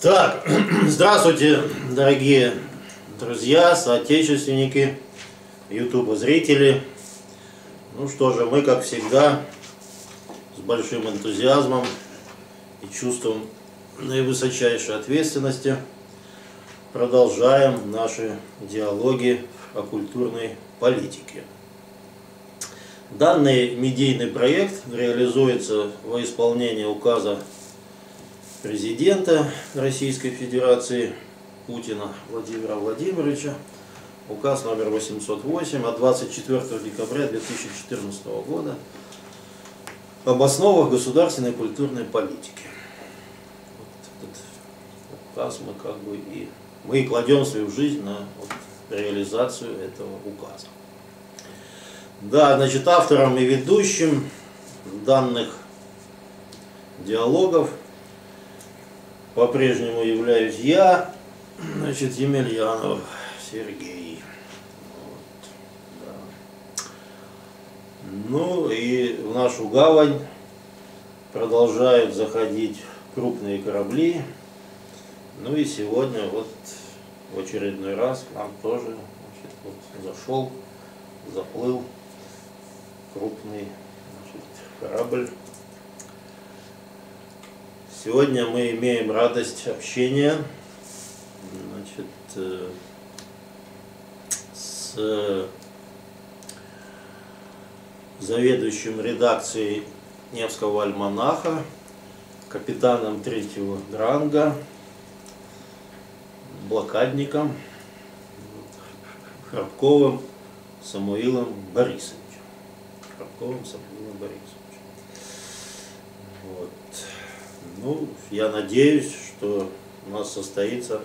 Так, здравствуйте, дорогие друзья, соотечественники, ютуба-зрители. Ну что же, мы, как всегда, с большим энтузиазмом и чувством наивысочайшей ответственности продолжаем наши диалоги о культурной политике. Данный медийный проект реализуется во исполнение указа президента Российской Федерации Путина Владимира Владимировича, указ номер 808 от 24 декабря 2014 года об основах государственной культурной политики. Вот этот указ мы и кладем свою жизнь на реализацию этого указа. Да, значит, автором и ведущим данных диалогов по-прежнему являюсь я, значит, Емельянов Сергей. Вот, да. Ну и в нашу гавань продолжают заходить крупные корабли. Ну и сегодня вот в очередной раз к нам тоже, значит, вот заплыл крупный, значит, корабль. Сегодня мы имеем радость общения, значит, с заведующим редакцией Невского альманаха, капитаном третьего ранга, блокадником Храбковым Самуилом Борисовичем. Вот. Ну, я надеюсь, что у нас состоится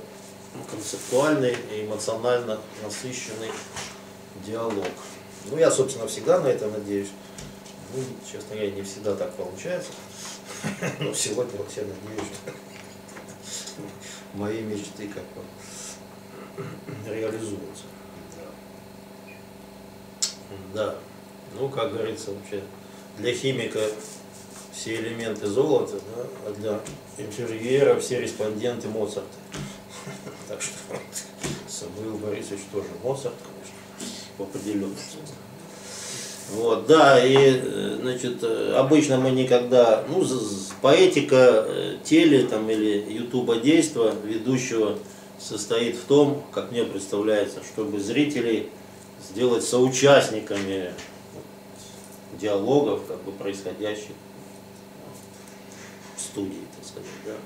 концептуальный и эмоционально насыщенный диалог. Ну, я, собственно, всегда на это надеюсь. Ну, честно говоря, не всегда так получается. Но сегодня вот я надеюсь, что мои мечты как-то реализуются. Да. Ну, как говорится, вообще, для химика все элементы золота, да, а для интервьюера все респонденты Моцарта. Так что Самуил Борисович тоже Моцарт, конечно, по определенности. Вот, да, и, значит, обычно мы никогда, ну, поэтика теле там или ютуба-действа ведущего состоит в том, как мне представляется, чтобы зрителей сделать соучастниками диалогов, как бы происходящих в студии, так сказать, да.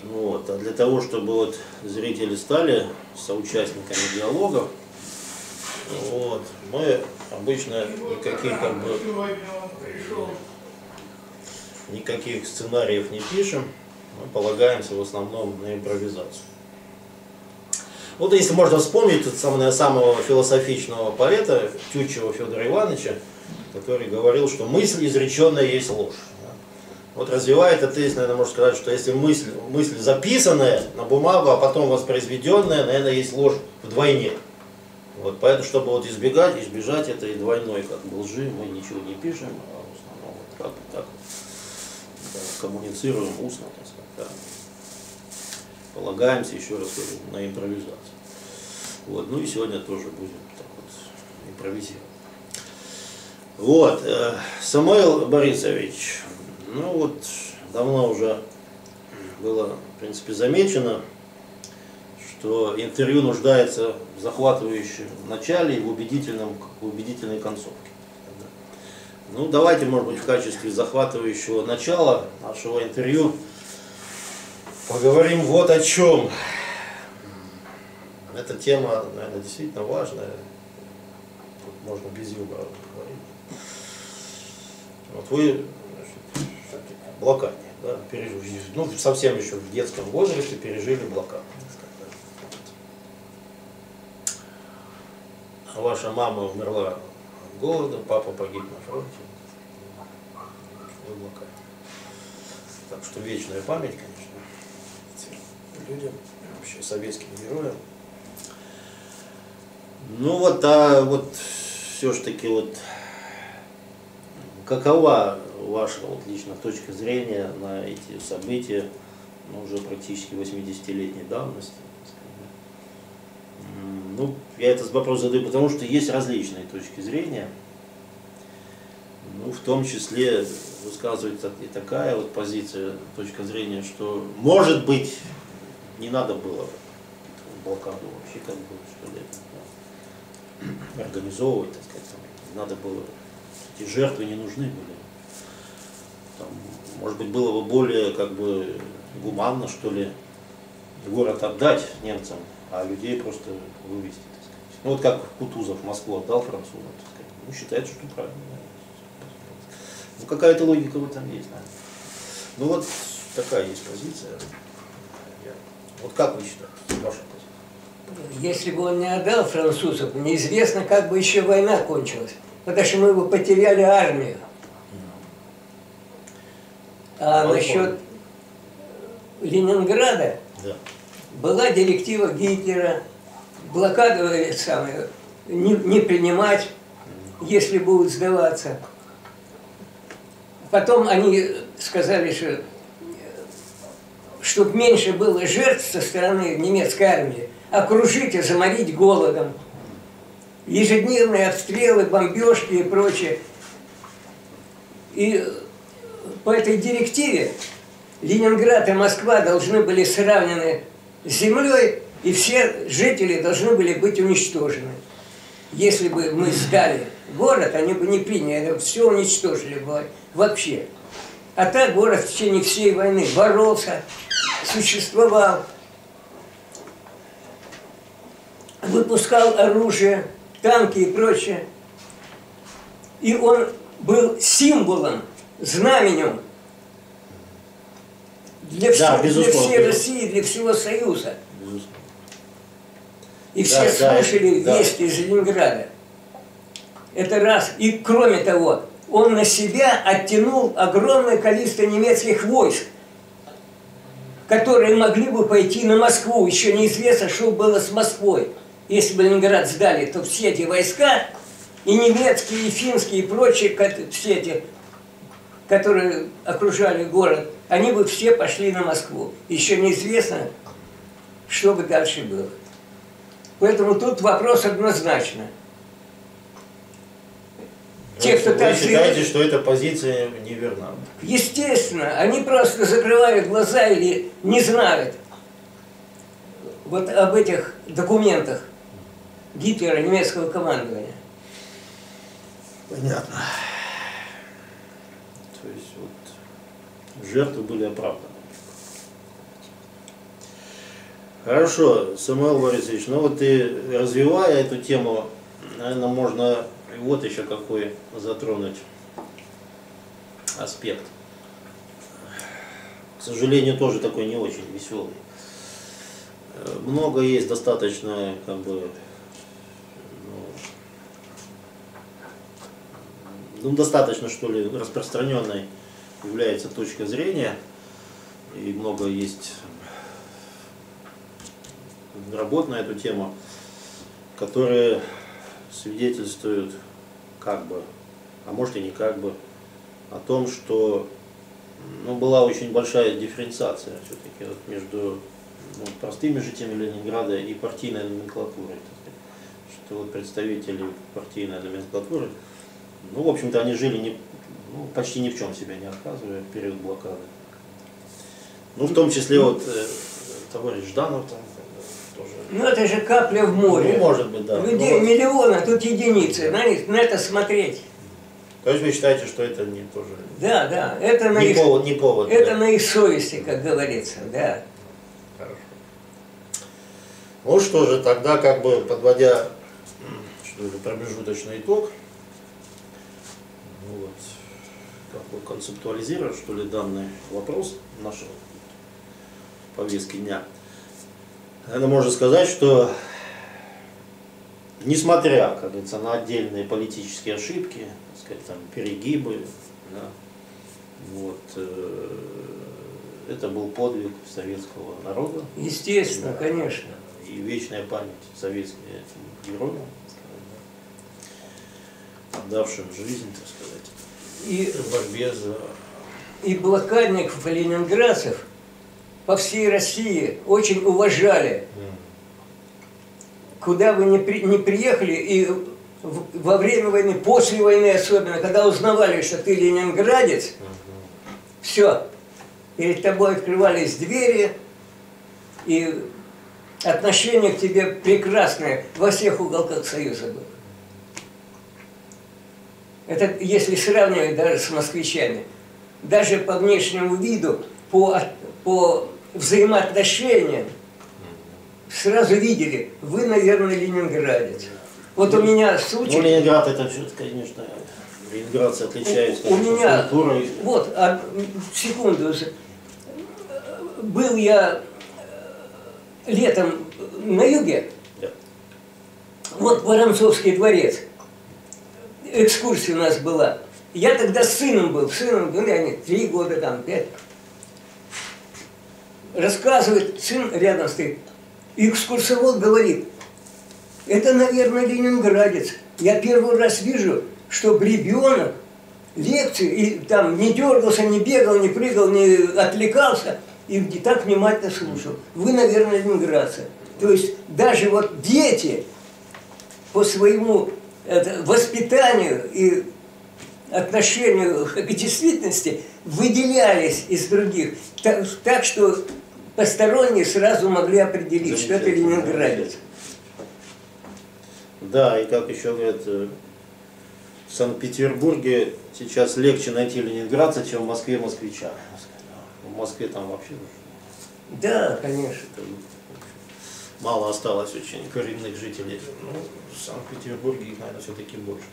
Вот. А для того, чтобы вот зрители стали соучастниками диалогов, вот, мы обычно никаких сценариев не пишем, мы полагаемся в основном на импровизацию. Вот если можно вспомнить самого философичного поэта Тютчева Федора Ивановича, который говорил, что мысль изреченная есть ложь. Вот развивая этот тезис, наверное, можно сказать, что если мысль записанная на бумагу, а потом воспроизведенная, наверное, есть ложь вдвойне. Вот, поэтому, чтобы вот избежать этой двойной как бы лжи, мы ничего не пишем, а в основном вот так да, коммуницируем устно, так сказать, да. Полагаемся, еще раз говорю, на импровизацию. Вот, ну и сегодня тоже будем так вот импровизировать. Вот, Самуил Борисович, ну вот, давно уже было, в принципе, замечено, что интервью нуждается в захватывающем начале и в убедительной концовке. Ну, давайте, может быть, в качестве захватывающего начала нашего интервью поговорим вот о чем. Эта тема, наверное, действительно важная. Тут можно без юмора говорить. Вот вы, значит, блокадник, да, пережили, ну, совсем еще в детском возрасте пережили блокаду. А ваша мама умерла от голода, папа погиб на фронте. Вы блокадник. Так что вечная память, конечно, людям, вообще советским героям. Ну вот, а вот все-таки вот какова ваша вот лично точка зрения на эти события, ну, уже практически 80-летней давности? Ну, я этот вопрос задаю, потому что есть различные точки зрения. Ну, в том числе высказывается и такая вот позиция, точка зрения, что, может быть, не надо было блокаду вообще как бы, что ли, да, организовывать, так сказать, надо было, эти жертвы не нужны были. Там, может быть, было бы более как бы гуманно, что ли, город отдать немцам, а людей просто вывести, так сказать. Ну вот как Кутузов Москву отдал французам, так сказать. Ну, считается, что правильно. Ну, какая-то логика в этом есть, наверное. Ну вот такая есть позиция. Вот как вы считаете, ваша позиция? Если бы он не отдал французов, неизвестно, как бы еще война кончилась. Потому что мы бы потеряли армию. А насчет Ленинграда, да, была директива Гитлера блокаду не принимать, если будут сдаваться. Потом они сказали, что чтобы меньше было жертв со стороны немецкой армии, окружить и заморить голодом. Ежедневные обстрелы, бомбежки и прочее. И по этой директиве Ленинград и Москва должны были сравнены с землей, и все жители должны были быть уничтожены. Если бы мы сдали город, они бы не приняли, все уничтожили бы вообще. А так город в течение всей войны боролся, существовал, выпускал оружие, танки и прочее. И он был символом, знаменем для всей России, для всего Союза. Безусловно. И все слушали вести из Ленинграда. Это раз. И кроме того, он на себя оттянул огромное количество немецких войск, которые могли бы пойти на Москву. Еще неизвестно, что было с Москвой. Если бы Ленинград сдали, то все эти войска, и немецкие, и финские, и прочие, все эти, которые окружали город, они бы все пошли на Москву. Еще неизвестно, что бы дальше было. Поэтому тут вопрос однозначно. Те, кто вы считаете, что эта позиция неверна? Естественно, они просто закрывают глаза или не знают вот об этих документах Гитлера, немецкого командования. Понятно. То есть вот жертвы были оправданы. Хорошо, Самуил Борисович, ну вот и развивая эту тему, наверное, можно вот еще какой затронуть аспект. К сожалению, тоже такой не очень веселый. Много есть достаточно, как бы, ну, достаточно, что ли, распространенной является точка зрения, и много есть работ на эту тему, которые свидетельствуют как бы, а может и не как бы, о том, что была очень большая дифференциация все-таки вот между простыми жителями Ленинграда и партийной номенклатурой. Что вот представители партийной номенклатуры, в общем-то, они жили почти ни в чем себя не отказывая в период блокады. В том числе вот товарищ Жданов там тоже. Это же капля в море. Может быть, да. Людей миллионы, а тут единицы. На это смотреть. То есть вы считаете, что это не тоже... Да, это на их повод. Это на их совести, как говорится, да. Хорошо. Ну что же, тогда как бы подводя промежуточный итог, как бы концептуализируя, что ли, данный вопрос нашего повестки дня, наверное, можно сказать, что несмотря, как говорится, на отдельные политические ошибки, так сказать, там, перегибы, да, это был подвиг советского народа. Естественно, да, конечно. И вечная память советским героям, отдавшим жизнь, так сказать. в борьбе за... И блокадников, и ленинградцев по всей России очень уважали. Куда вы не приехали, и во время войны, после войны особенно, когда узнавали, что ты ленинградец, все, перед тобой открывались двери, и отношение к тебе прекрасное во всех уголках Союза было. Это если сравнивать даже с москвичами. Даже по внешнему виду, по взаимоотношениям, сразу видели, вы, наверное, ленинградец. Вот у меня случай... Ну, Ленинград это все, конечно, ленинградцы отличаются у меня, культурой. Вот, секунду, был я летом на юге, Да. вот Воронцовский дворец, экскурсия у нас была. Я тогда с сыном был, они 3 года, там, 5. Рассказывает, сын рядом стоит. И экскурсовод говорит, это, наверное, ленинградец. Я первый раз вижу, чтобы ребенок лекции, и там не дергался, не бегал, не прыгал, не отвлекался, и так внимательно слушал. Вы, наверное, ленинградцы. То есть даже вот дети по своему воспитанию и отношению к действительности выделялись из других, так что посторонние сразу могли определить, что это ленинградец. Да, и как еще говорят, в Санкт-Петербурге сейчас легче найти ленинградца, чем в Москве москвича. В Москве там вообще... Да, конечно. Мало осталось очень коренных жителей. Ну, в Санкт-Петербурге их, наверное, все-таки больше.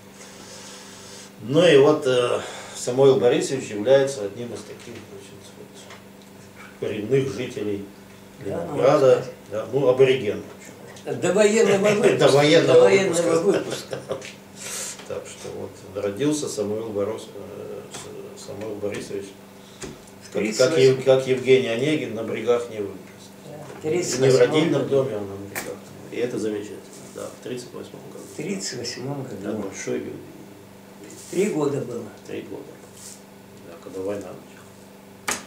Ну и вот Самуил Борисович является одним из таких, значит, вот, коренных жителей Ленинграда, да, ну, абориген. До военного выпуска. До военного выпуска. Так что вот родился Самуил Борисович, как Евгений Онегин, на брегах Невы. Не в родильном доме, а на брегах. И это замечательно. Да, в 1938 году. В 1938 году. Да, большой. 3 года было. 3 года. Да, когда война началась.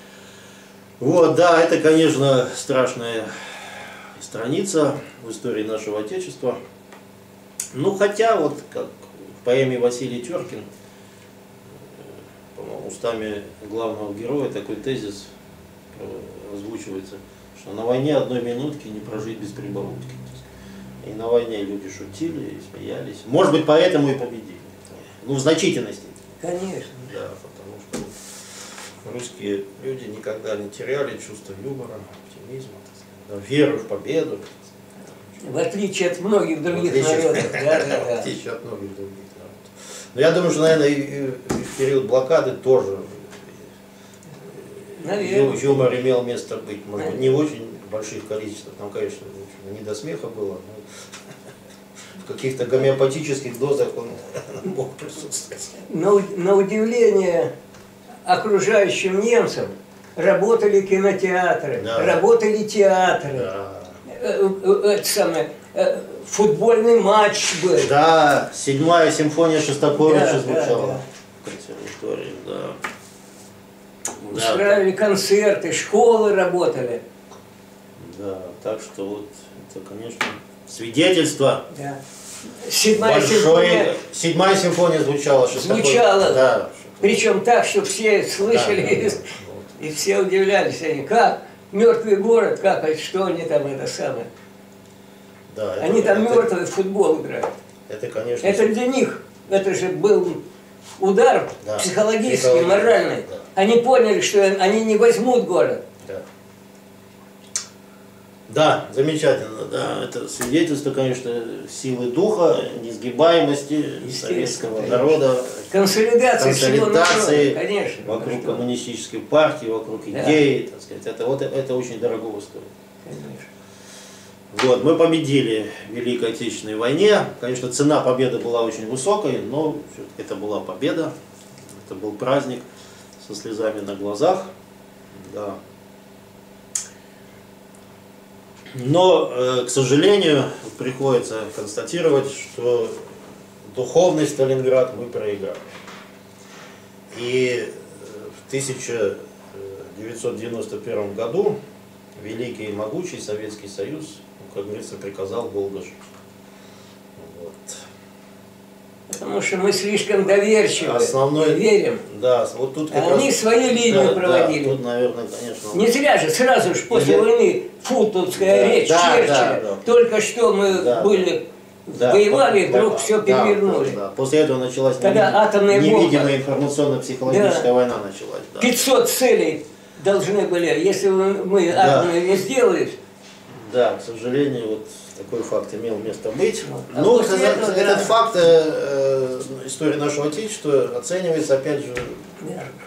Вот, да, это, конечно, страшная страница в истории нашего Отечества. Ну, хотя, вот как в поэме Василий Теркин, по-моему, устами главного героя такой тезис озвучивается, что на войне одной минутки не прожить без прибаутки. И на войне люди шутили, и смеялись. Может быть, поэтому и победили. Ну, в значительной степени. Конечно. Да, потому что русские люди никогда не теряли чувство юмора, оптимизма, веру в победу. В отличие от многих других народов. В отличие от многих других народов. Но я думаю, что, наверное, и в период блокады тоже юмор имел место быть. Может быть, не в очень больших количествах. Там, конечно, не до смеха было, но в каких-то гомеопатических дозах он мог присутствовать. На удивление окружающим немцам работали кинотеатры, да. Работали театры. Да. Это самое, футбольный матч был. Да, 7-я симфония Шостаковича звучала. Консерватории, да. Устраивали концерты, школы работали. Да, так что вот это, конечно, свидетельство. Да. 7-я симфония звучала. Звучала. Да. Причем так, что все слышали, да. И все удивлялись, они, как мертвый город, как, что они там, это самое. Да, они там мертвый в футбол играют. Это, конечно. Это для них, это же был удар, да, психологический, моральный. Да. Они поняли, что они не возьмут город. Да. Да, замечательно, да, это свидетельство, конечно, силы духа, несгибаемости советского народа, консолидации конечно, вокруг коммунистической партии, вокруг идей, так сказать, это очень дорого стоит. Вот, мы победили в Великой Отечественной войне, конечно, цена победы была очень высокой, но это была победа, это был праздник со слезами на глазах, да. Но, к сожалению, приходится констатировать, что духовный Сталинград мы проиграли. И в 1991 году великий и могучий Советский Союз, как говорится, приказал долго жить. Вот. Потому что мы слишком доверчивы, верим. Да, вот тут как они свою линию проводили. Да, тут, наверное, конечно. Не зря же сразу же после войны футовская речь Черчилля. Только что мы были, воевали, вдруг все перевернули. После этого началась невидимая информационно-психологическая война началась. 500 целей должны были, если мы атомные не сделали. Да, к сожалению, вот такой факт имел место быть. Но этот факт истории нашего Отечества оценивается, опять же,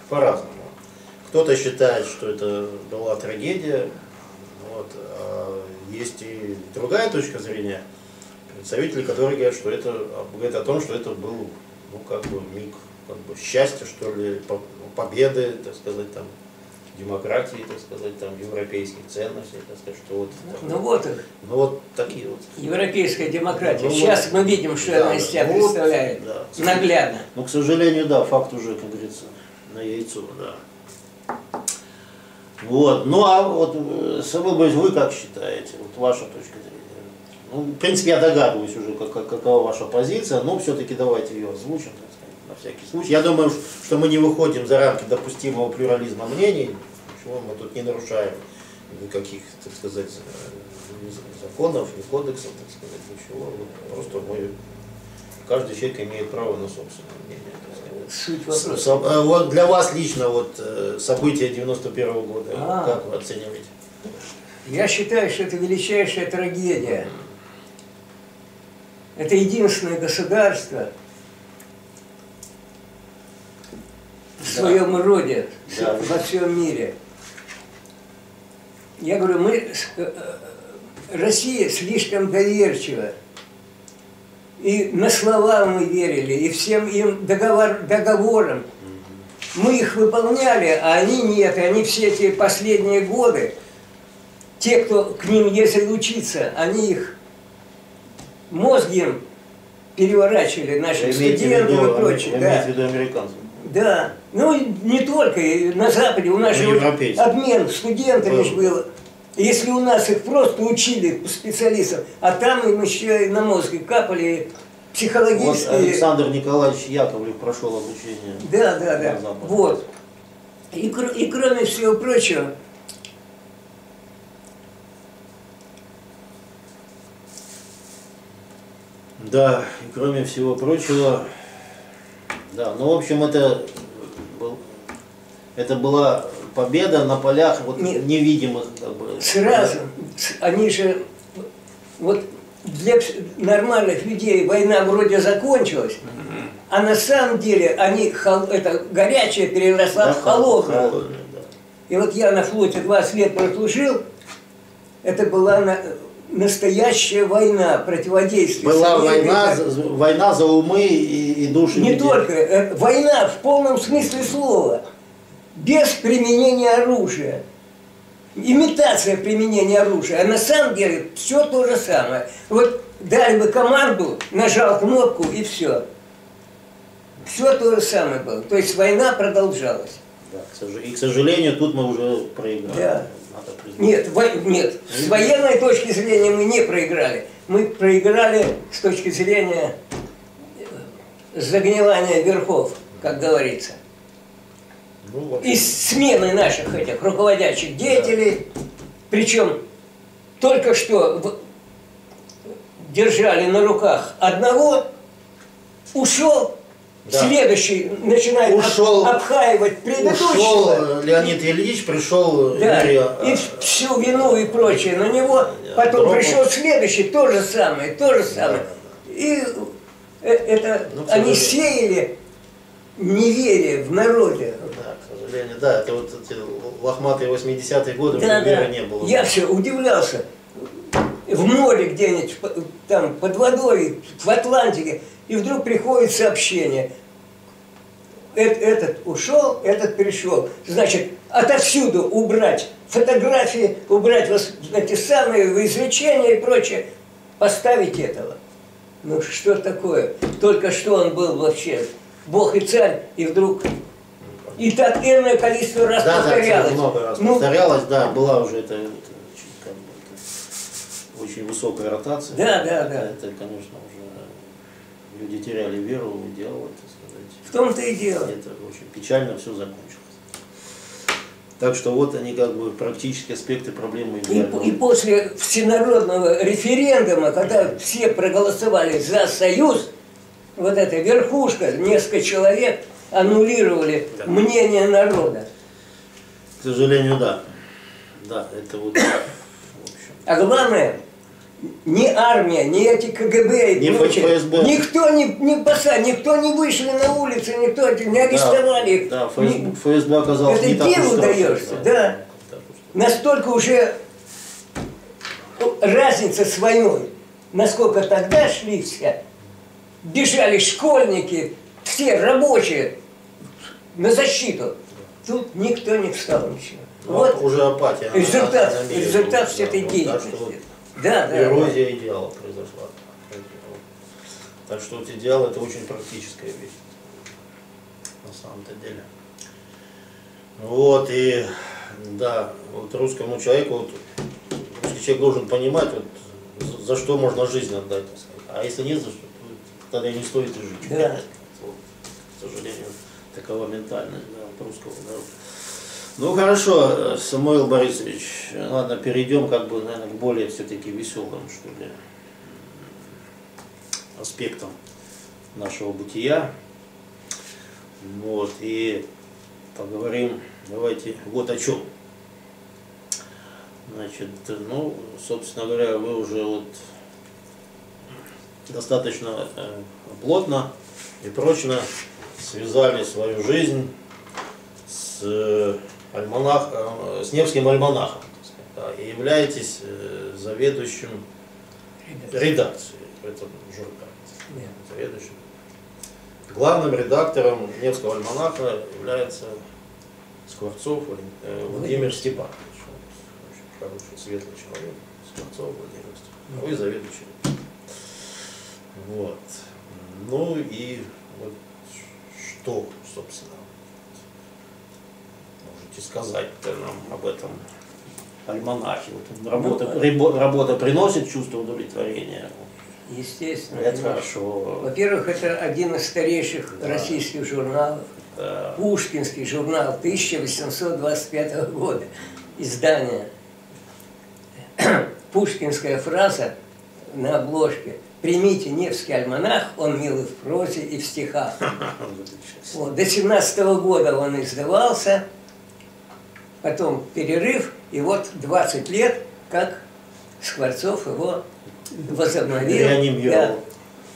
по-разному. Кто-то считает, что это была трагедия, вот, а есть и другая точка зрения, представители, которые говорят, что это говорят о том, что это был, ну, как бы миг, как бы счастья, что ли, победы, так сказать, там, демократии, так сказать, там, европейских ценностей, так сказать, что вот... Ну вот такие вот. Европейская демократия. Сейчас мы видим, что она из себя представляет. Наглядно. Но, к сожалению, да, факт уже, как говорится, на яйцо, да. Вот. Ну, а вот, Самвел, вы как считаете, вот ваша точка зрения? Ну, в принципе, я догадываюсь уже, какова ваша позиция, но все-таки давайте ее озвучим, так сказать, на всякий случай. Я думаю, что мы не выходим за рамки допустимого плюрализма мнений, ничего мы тут не нарушаем никаких, так сказать, законов, ни кодексов, так сказать, ничего. Просто каждый человек имеет право на собственное мнение. Суть вопроса. Вот для вас лично вот события 91-го года, как вы оцениваете? Я считаю, что это величайшая трагедия. Это единственное государство в своем роде во всем мире. Я говорю, Россия слишком доверчива. И на слова мы верили, и всем им договорам. Мы их выполняли, а они нет. И они все эти последние годы, те, кто к ним ездил учиться, они их мозги им переворачивали, нашим студентам и прочее. Имеете в виду американцев? Да. Ну, не только. И на Западе у нас же обмен студентами же был. Если у нас их просто учили специалистов, а там им еще и на мозг капали психологические... Вот Александр Николаевич Яковлев прошел обучение. Да. Вот. И кроме всего прочего, да, и кроме всего прочего, да, ну, в общем, это была победа на полях вот невидимых, как бы. Сразу, они же, вот для нормальных людей война вроде закончилась, а на самом деле это горячее переросла в холодную. И вот я на флоте 20 лет прослужил, это была настоящая война, противодействие. Была война за умы и души. Не только, война в полном смысле слова. Без применения оружия. Имитация применения оружия. А на самом деле все то же самое. Вот дали бы команду, нажал кнопку и все. Все то же самое было. То есть война продолжалась. Да, и, к сожалению, тут мы уже проиграли. Да. Нет, с военной точки зрения мы не проиграли. Мы проиграли с точки зрения загнивания верхов, как говорится. И смены наших этих руководящих деятелей, причем только что держали на руках одного, ушел, следующий начинает обхаивать предыдущего. Ушел Леонид Ильич, пришел и всю вину и прочее на него, потом пришел следующий, то же самое. И это они сеяли неверие в народе. Да, к сожалению, да, это вот эти лохматые 80-е годы, веры не было. Я все удивлялся. В море где-нибудь, там, под водой, в Атлантике, и вдруг приходит сообщение. Этот ушел, этот пришел. Значит, отовсюду убрать фотографии, убрать эти самые изречения и прочее, поставить этого. Ну что такое? Только что он был вообще Бог и царь, и вдруг И так энное количество раз повторялось. Да, много раз повторялось, да, была уже это очень высокая ротация. Да. Это, конечно, уже люди теряли веру в идеал, так сказать. В том-то и дело. Это очень печально все закончилось. Так что вот они как бы практические аспекты проблемы. И после всенародного референдума, когда все проголосовали за союз, вот эта верхушка, несколько человек аннулировали мнение народа. К сожалению, да. Да, это вот, в общем. А главное, ни армия, ни эти КГБ и прочее, ФСБ. никто не вышли на улицы, никто не арестовали. Да, ФСБ оказался не так уж делу даешься, да. Настолько уже разница с войной, насколько тогда шли все, бежали школьники, все рабочие на защиту. Тут никто не встал ничего. Вот уже апатия. Результат всей этой деятельности. Да. Эрозия идеала произошла. Так что вот идеал это очень практическая вещь. На самом-то деле. Вот и да, вот русскому человеку, вот, русский человек должен понимать, вот, за что можно жизнь отдать. Так сказать. А если нет за что, то тогда и не стоит и жить. Да. Вот, к сожалению, такова ментальность русского народа. Ну хорошо, Самуил Борисович, ладно, перейдем как бы, наверное, к более все-таки веселым, что ли, аспектам нашего бытия. Вот, и поговорим, давайте, вот о чем. Значит, ну, собственно говоря, вы уже вот достаточно плотно и прочно связали свою жизнь с с Невским альманахом, да, и являетесь заведующим редакцией в этом журнале. Заведующим. Главным редактором Невского альманаха является Скворцов Владимир Степанович. Очень хороший, светлый человек. Скворцов Владимир Степанович. А вы заведующий. Вот. Ну и вот что, собственно, можете сказать нам об этом альманахе? Вот работа приносит чувство удовлетворения? Естественно. Это хорошо. Во-первых, это один из старейших российских журналов. Да. Пушкинский журнал 1825 года. Издание. Пушкинская фраза на обложке: «Примите Невский альманах, он мил и в прозе, и в стихах». Вот. До 17-го года он издавался, потом перерыв, и вот 20 лет, как Скворцов его возобновил, да,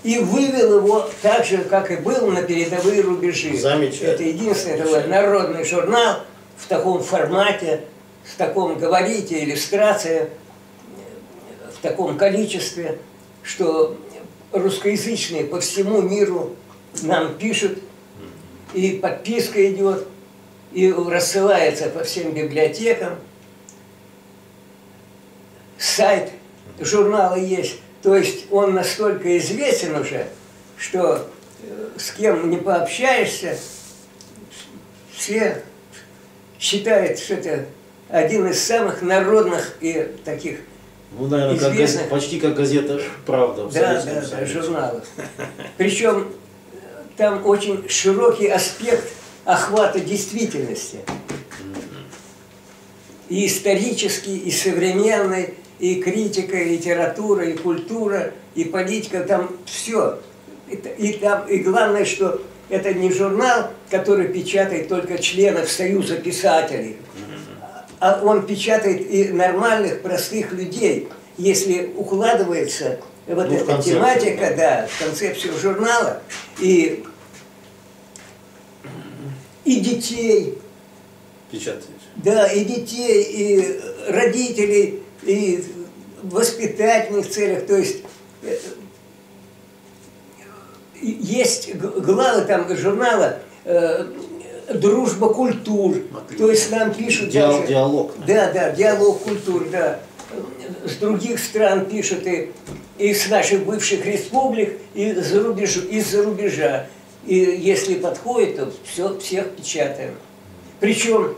и вывел его так же, как и был, на передовые рубежи. Замечательно. Это единственный такой народный журнал в таком формате, в таком габарите, иллюстрация, в таком количестве, что русскоязычные по всему миру нам пишут, и подписка идет, и рассылается по всем библиотекам. Сайт журнала есть, то есть он настолько известен уже, что с кем не пообщаешься, все считают, что это один из самых народных и таких, ну, наверное, почти как газета «Правда». Да, журналов. Причем там очень широкий аспект охвата действительности. И исторический, и современный, и критика, и литература, и культура, и политика, там все. И главное, что это не журнал, который печатает только членов Союза писателей, а он печатает и нормальных, простых людей, если укладывается вот эта тематика, да, в концепцию журнала, и детей. Печатаете. Да, и детей, и родителей, и в воспитательных целях, то есть есть главы там журнала «Дружба культур», то есть нам пишут даже, диалог. Да, диалог культур, да. С других стран пишут и с наших бывших республик, и из-за рубежа. И если подходит, то всех печатаем. Причем,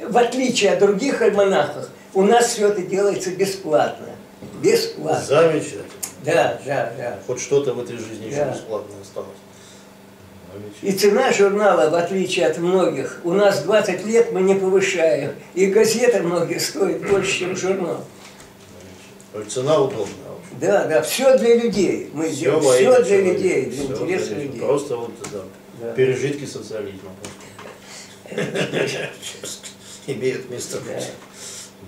в отличие от других альманахов, у нас все это делается бесплатно. Бесплатно. Замечательно. Да, да, да. Хоть что-то в этой жизни еще Да. бесплатное осталось. И цена журнала, в отличие от многих, у нас 20 лет мы не повышаем. И газеты многие стоят больше, чем журнал. Цена удобная. В общем. Да, да, все для людей. Мы делаем все для людей, для Всё интереса для людей. Просто вот, да, Да. пережитки социализма. Имеют место быть.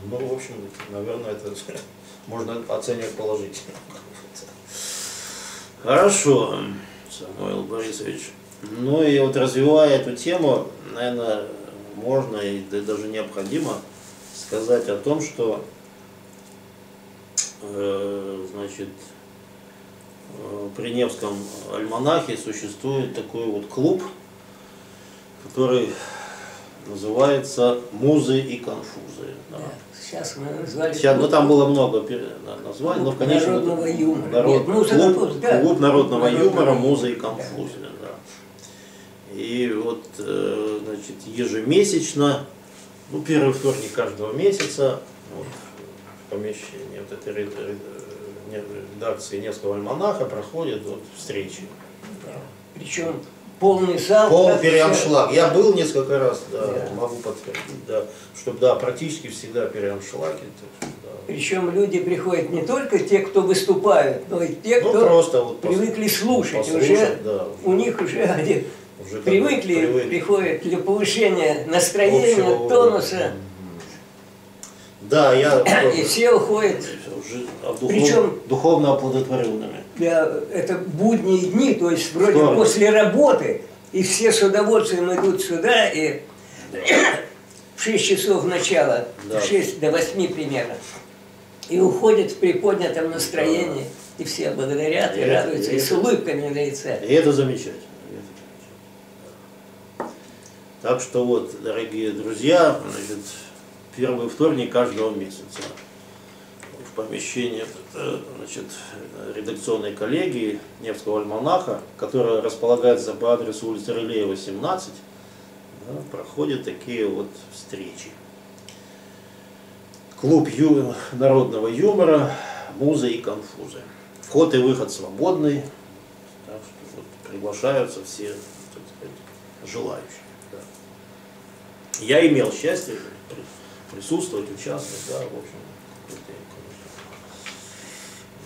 Ну, в общем, наверное, это можно оценивать положительно. Хорошо, Самуил Борисович. Ну и вот развивая эту тему, наверное, можно и даже необходимо сказать о том, что значит, при Невском альманахе существует такой вот клуб, который называется «Музы и конфузы». Да. Сейчас мы назвали Сейчас, ну там было много названий, но в конечном народного юмора. народ, Нет, муза клуб, конфуз, да. клуб народного юмора, муза и Да. конфузы. Да. И вот, значит, ежемесячно, ну, первый вторник каждого месяца, вот, в помещении вот этой редакции Невского альманаха проходят вот встречи. Да. Причем полный зал. Полный аншлаг. Я был несколько раз, да, Да. могу подтвердить, да, чтобы, да, практически всегда переаншлаги. Да. Причем люди приходят не только те, кто выступают, но и те, Ну, кто просто вот привыкли слушать. послушать, Уже, да, у них уже они уже привыкли, приходят для повышения настроения, общего тонуса. уровня. Да, я И все уходят. уже Причем- духовно оплодотворенными. Это будние дни, то есть вроде Здорово. после работы, и все с удовольствием идут сюда, и в 6 часов начала, Да. в 6 до 8 примерно, и уходят в приподнятом настроении, и все благодарят, и И это- радуются, и и с это- улыбками на лице. И это замечательно. Так что вот, дорогие друзья, значит, первый вторник каждого месяца в помещении значит, редакционной коллегии Невского альманаха, которая располагается по адресу улицы Рылеева, 17, да, проходят такие вот встречи. Клуб народного юмора, музы и конфузы. Вход и выход свободный, так что вот приглашаются все, так сказать, желающие. Да. Я имел счастье присутствовать, участвовать, да, в общем, это, конечно,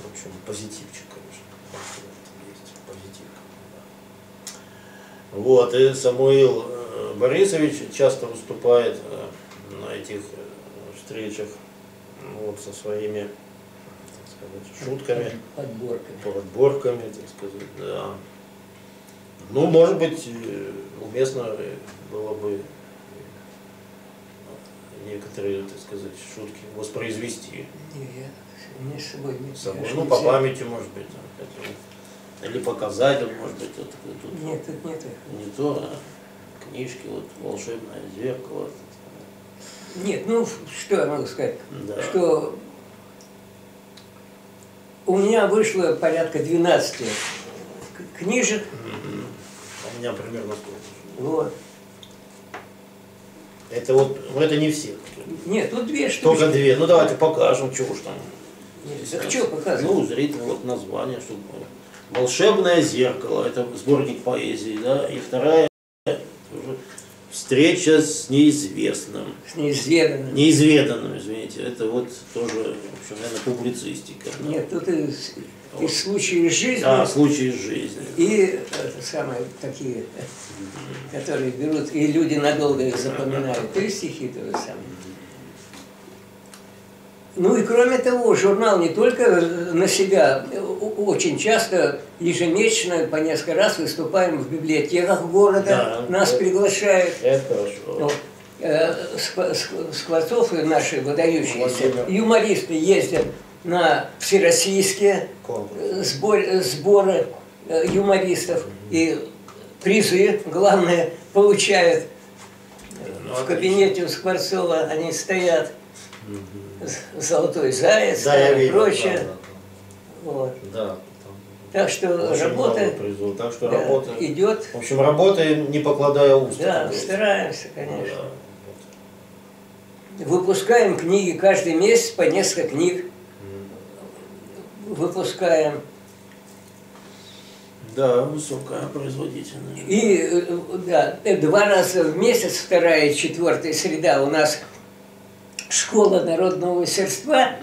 в общем, позитивчик, конечно, есть позитив. Да. Вот, и Самуил Борисович часто выступает на этих встречах, вот, со своими, так сказать, шутками, подборками, так сказать, да. Ну, может быть, уместно было бы некоторые, так сказать, шутки воспроизвести. Не с собой, не Собой. Ну, по памяти, может быть, или показать, может быть, вот, тут нет, тут нет. не то, а книжки, вот, волшебное зеркало. Нет, ну, что я могу сказать? Да. Что у меня вышло порядка 12 книжек. У меня примерно столько. Вот. Это вот, это не все. Нет, тут 2 штуки. Только 2. Ну, давайте покажем, чего уж там. Так что показывать? Ну, зрителям вот название, чтобы... «Волшебное зеркало», это сборник поэзии, да, и вторая уже «Встреча с неизвестным». С неизведанным. Неизведанным, извините, это вот тоже, в общем, наверное, публицистика. Да. Нет, тут и случаи из жизни, Да, случаи из жизни. и это самое, такие, которые берут, и люди надолго их запоминают. То есть стихи то же самое. Ну и кроме того, журнал не только на себя, очень часто, ежемесячно, по несколько раз выступаем в библиотеках города, Да. нас приглашают. Это хорошо. Скворцов и наши выдающиеся Владимир. юмористы ездят на всероссийские сборы юмористов и призы, главное, получают в кабинете у Скворцова, они стоят, «Золотой заяц», Да, я и видел, прочее. да, Вот. да. Так что Очень работа, много призывов. Так что да, работа идет. В общем, работаем, не покладая уст. Да, стараемся, конечно. Да. Выпускаем книги каждый месяц, по несколько книг выпускаем. Да, высокая производительность. И да, 2 раза в месяц, 2-я и 4-я среда у нас школа народного мастерства,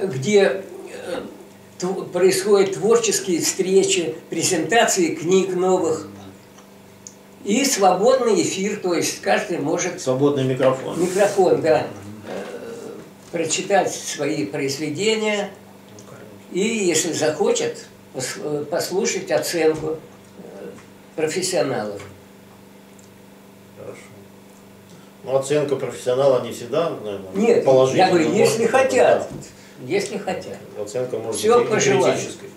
где происходят творческие встречи, презентации книг новых. И свободный эфир, то есть каждый может... Свободный микрофон. Микрофон, да. Прочитать свои произведения и, если захочет, послушать оценку профессионалов. Хорошо. Но оценка профессионала не всегда, наверное, Нет, положительная. я говорю, если может, хотят. Да. Если хотят. Оценка может Все быть по и желанию. критической.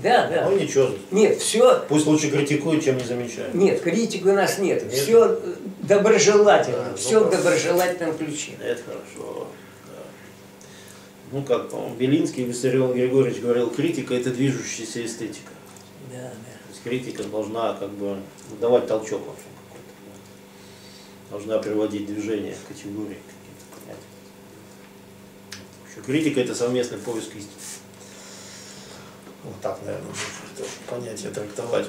Да, да. Ну ничего. Нет, все. Пусть лучше критикуют, чем не замечают. Нет, критики у нас нет. Нет? Все доброжелательно. Да, Все ну, в доброжелательном ключе. Это хорошо. Да. Ну как, по-моему, Белинский Виссарион Григорьевич говорил, критика – это движущаяся эстетика. Да, да. То есть критика должна как бы давать толчок вообще какой-то. Да. Должна приводить движение, категории какие-то, понятия. Еще критика – это совместный поиск истины. Вот так, наверное, можно это понятие трактовать.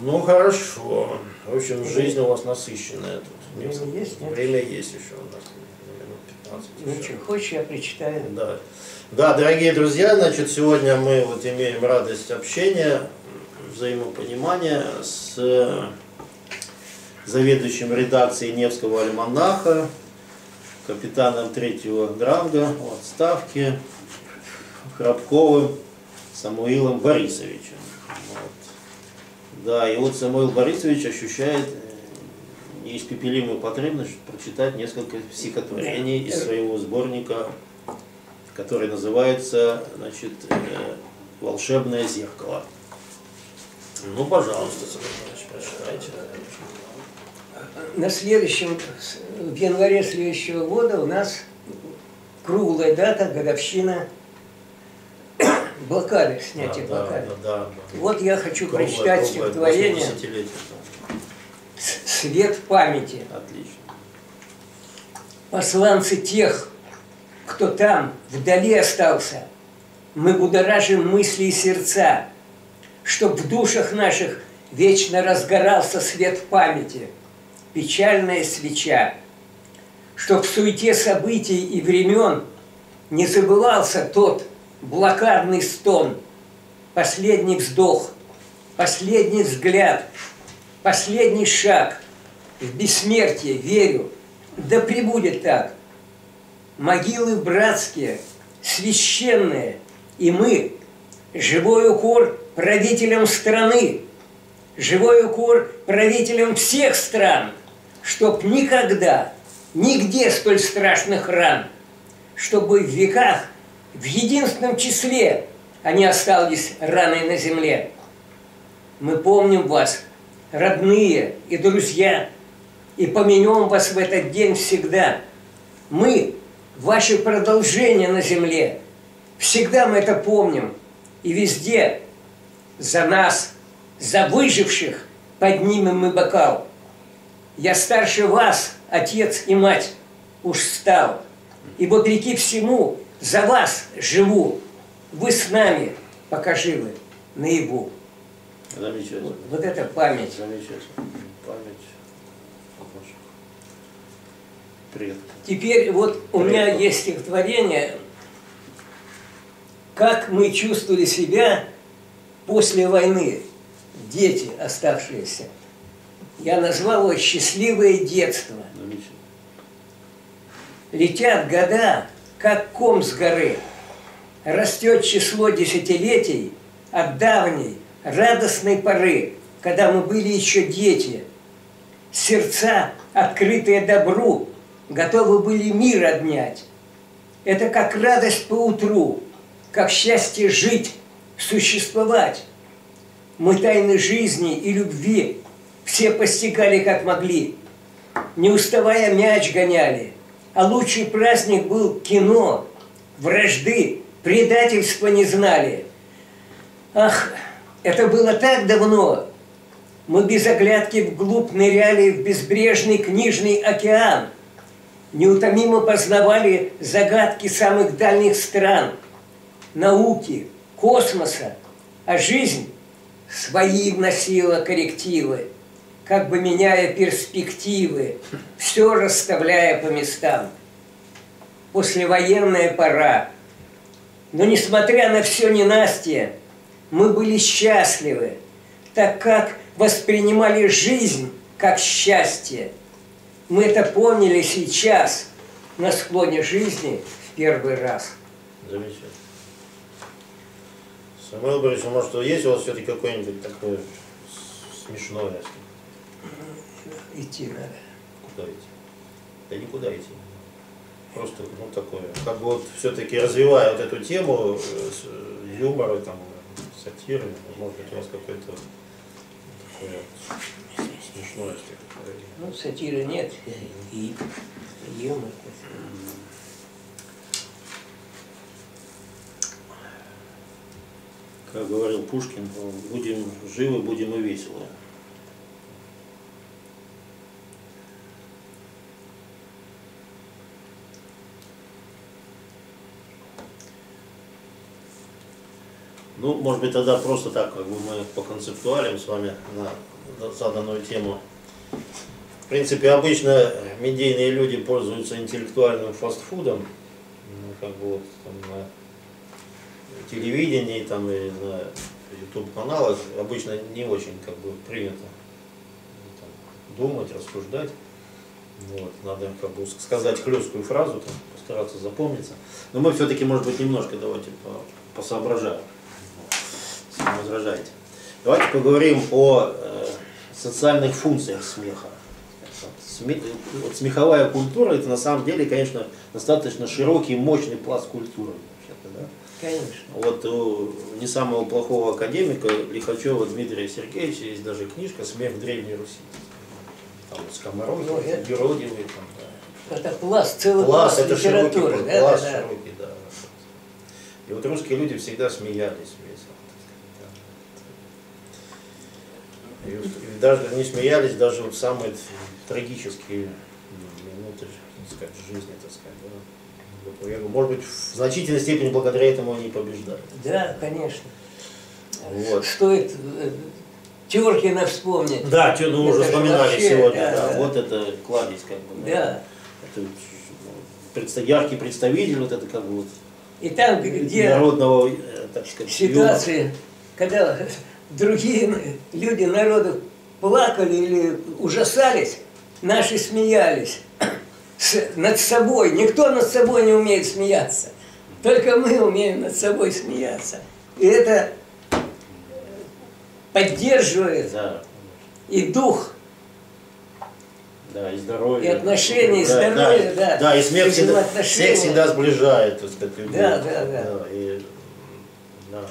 Ну хорошо. В общем, жизнь у вас насыщенная тут. Время есть, нет? Время есть еще у нас. Минут 15 Ну еще. что, хочешь, я прочитаю? Да. Да, дорогие друзья, значит, сегодня мы вот имеем радость общения, взаимопонимания с заведующим редакцией Невского альманаха, капитаном 3-го ранга в отставке, Храбковым Самуилом Борисовичем. Вот. Да, и вот Самуил Борисович ощущает неиспепелимую потребность прочитать несколько стихотворений из своего сборника, который называется, значит, «Волшебное зеркало». Ну, пожалуйста, Самуил Борисович, прочитайте. На следующем, в январе следующего года у нас круглая дата, годовщина блокады, снятия блокады. Да. Вот я хочу прочитать стихотворение «Свет памяти». Отлично. Посланцы тех, кто там, вдали остался, мы будоражим мысли и сердца, чтоб в душах наших вечно разгорался свет памяти, печальная свеча, чтоб в суете событий и времен не забывался тот блокадный стон, последний вздох, последний взгляд, последний шаг. В бессмертие верю, да пребудет так. Могилы братские, священные, и мы, живой укор правителям страны, живой укор правителям всех стран, чтоб никогда, нигде столь страшных ран, чтобы в веках в единственном числе они остались раной на земле. Мы помним вас, родные и друзья, и помянем вас в этот день всегда. Мы – ваше продолжение на земле. Всегда мы это помним. И везде за нас, за выживших поднимем мы бокал. Я старше вас, отец и мать, уж стал. И вопреки всему за вас живу. Вы с нами, пока живы, наяву. Замечательно. Вот это память. Замечательно. Память наших предков. Теперь вот у меня есть стихотворение, как мы чувствовали себя после войны, дети оставшиеся. Я назвал его «Счастливое детство». Замечательно. Летят года, как ком с горы. Растет число десятилетий от давней, радостной поры, когда мы были еще дети. Сердца, открытые добру, готовы были мир обнять. Это как радость поутру, как счастье жить, существовать. Мы тайны жизни и любви все постигали как могли. Не уставая мяч гоняли, а лучший праздник был кино. Вражды, предательства не знали. Ах, это было так давно. Мы без оглядки вглубь ныряли в безбрежный книжный океан. Неутомимо познавали загадки самых дальних стран, науки, космоса, а жизнь свои вносила коррективы, как бы меняя перспективы, все расставляя по местам. Послевоенная пора. Но несмотря на все ненастье, мы были счастливы, так как воспринимали жизнь как счастье. Мы это поняли сейчас, на склоне жизни, в первый раз. Замечательно. Самуил Борисович, может, есть у вас все-таки какое-нибудь такое смешное? Идти надо. Куда идти? Да никуда идти. Просто, ну, такое. Как бы вот все-таки развивая вот эту тему юмора, там, сатиры, может быть, у вас какое-то такое смешное стихотворение. Ну, сатиры нет, и юмор. Как говорил Пушкин, будем живы, будем и веселы. Ну, может быть, тогда просто так, как бы мы поконцептуалим с вами на заданную тему. В принципе, обычно медийные люди пользуются интеллектуальным фастфудом, ну, как бы вот там на телевидении там, и на YouTube-каналах обычно не очень как бы принято там думать, рассуждать. Вот, надо как бы сказать хлесткую фразу, там, постараться запомниться. Но мы все-таки, может быть, немножко давайте посоображаем. Если не возражаете. Давайте поговорим о социальных функциях смеха. Вот смеховая культура — это на самом деле, конечно, достаточно широкий, мощный пласт культуры. Да? Конечно. Вот у не самого плохого академика Лихачева Дмитрия Сергеевича есть даже книжка «Смех в Древней Руси». Там Скоморохи, Юродивый. Да. Это пласт, целый пласт это литературы. Широкий, да, пласт да, широкий, да. И вот русские люди всегда смеялись весело. И даже не смеялись даже в самые трагические минуты, так сказать, жизни, так сказать. Да. Может быть, в значительной степени благодаря этому они побеждали. Да, конечно. Вот. Стоит Тёркина вспомнить. Да, ну, мы уже вспоминали вообще, сегодня. да, Да, да. Вот это кладезь, как бы. Да. Это яркий представитель, вот это как бы вот И там, где народного, так сказать, ситуации, когда другие люди, народу плакали или ужасались, наши смеялись над собой. Никто над собой не умеет смеяться. Только мы умеем над собой смеяться. И это поддерживает да, и дух, да, и здоровье. и отношения, и да, здоровье, да. Да, и смех всегда взаимоотношения. сближает, так сказать, людей. Да, да, да. И, да.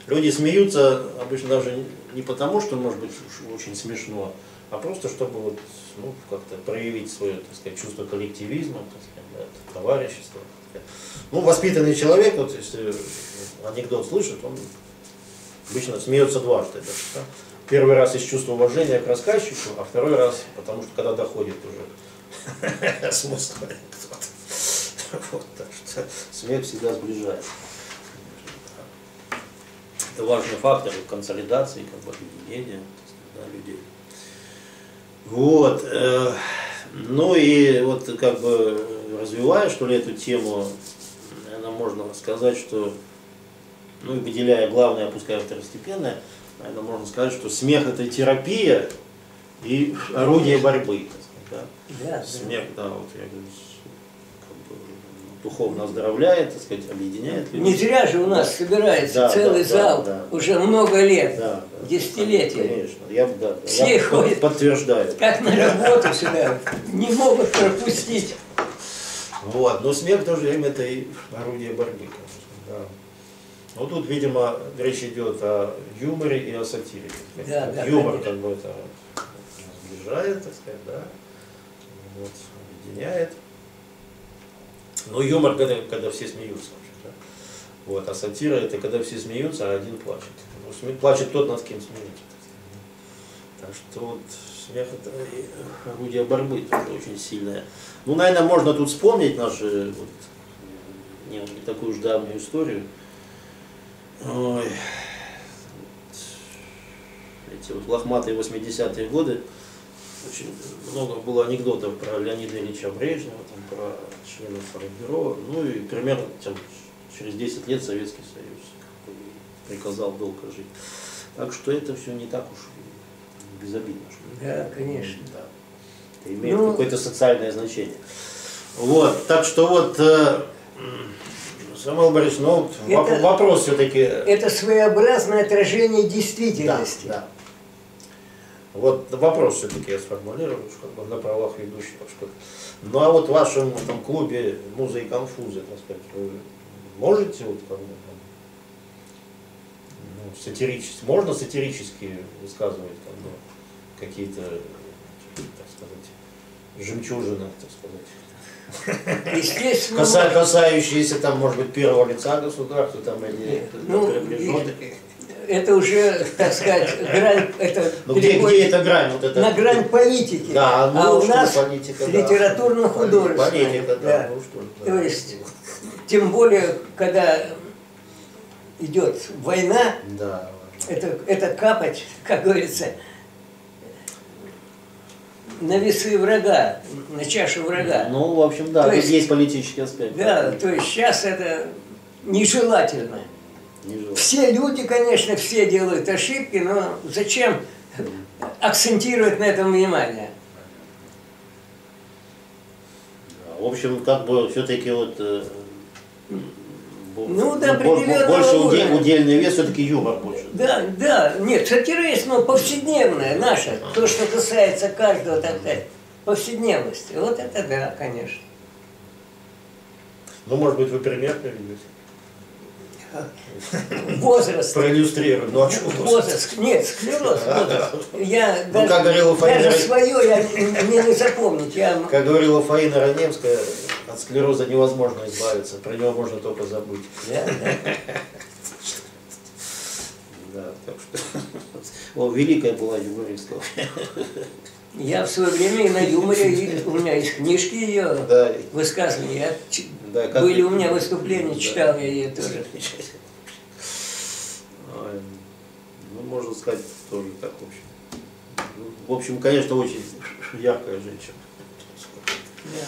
Люди смеются обычно даже не потому, что, может быть, очень смешно, а просто чтобы вот, ну, как-то проявить свое, так сказать, чувство коллективизма, так сказать, да, товарищества. Так сказать. Ну, воспитанный человек, вот если анекдот слышит, он обычно смеется дважды. Да? Первый раз из чувства уважения к рассказчику, а второй раз, потому что когда доходит уже смысл анекдота. Вот, так что смех всегда сближает. Это важный фактор консолидации, как бы объединения, да, людей. Вот. Ну и вот как бы развивая, что ли, эту тему, наверное, можно сказать, что, ну и выделяя главное, опуская второстепенное, наверное, можно сказать, что смех — это терапия и орудие борьбы. Так сказать, да? Да, Смех, да, вот я говорю, как бы духовно оздоровляет, так сказать, объединяет людей. Не зря же у нас собирается Да, целый да, зал да, да. уже много лет, Да, да, десятилетия. конечно, я Все ходят подтверждаю. как на работу сюда, не могут пропустить. Вот, но смех в то же время — это и орудие борьбы, конечно, да. Но тут, видимо, речь идет о юморе и о сатире. Да, да, юмор, конечно. как бы, это сближает, так сказать, да, вот, объединяет. Но юмор, когда все смеются, вообще, да. Вот, а сатира — это когда все смеются, а один плачет. плачет тот, над кем смеется. Так что вот смех это орудие борьбы тоже очень сильное. Ну, наверное, можно тут вспомнить нашу вот, не такую уж давнюю историю. Ой. Эти вот лохматые 80-е годы, очень много было анекдотов про Леонида Ильича Брежнева, там, про членов Политбюро, ну и примерно там, через 10 лет Советский Союз приказал долго жить. Так что это все не так уж безобидно. Да, конечно. Да. Это имеет какое-то социальное значение. Вот, так что вот, Самуил Борисович, ну вот, вопрос все-таки. Это своеобразное отражение действительности. Да, да. Вот вопрос все-таки я сформулирую, как бы на правах ведущего. Ну а вот в вашем там, клубе «Музы и конфузы», так сказать, вы можете вот, как бы, сатирически, можно сатирически высказывать как бы, какие-то, так сказать, жемчужины, так сказать, естественно, касающиеся там, может быть, первого лица государства там, или приближенных. Это уже, так сказать, грань, это где эта грань? Вот это, на грань политики, да, ну, а у нас политика, литературно-художественная. Политика, да. Ну, что, да. То есть, тем более, когда идет война, да. это капать, как говорится, на весы врага, на чашу врага. Ну, в общем, да, тут есть политический аспект. Да, то есть сейчас это нежелательно. Все люди, конечно, все делают ошибки, но зачем акцентировать на этом внимание? В общем, как бы все-таки вот больше удельный вес все-таки юмор больше. Да, да, нет, сатира есть, но повседневная наша, то, что касается каждого, так сказать, повседневности. Вот это да, конечно. Ну, может быть, вы пример приведете? Возраст. Проиллюстрирую. Ну, а что возраст? Нет, склероз. Я как говорила Фаина, даже свое мне не запомнить. Как говорила Фаина Раневская, от склероза невозможно избавиться, про него можно только забыть. Да, так что... великая была юмористка. Я в свое время и на юморе, у меня есть книжки ее, да. Высказывания. Да, были у меня выступления, да. Читал я ее тоже. Ну, можно сказать, тоже так, в общем. Ну, в общем, конечно, очень яркая женщина. Да.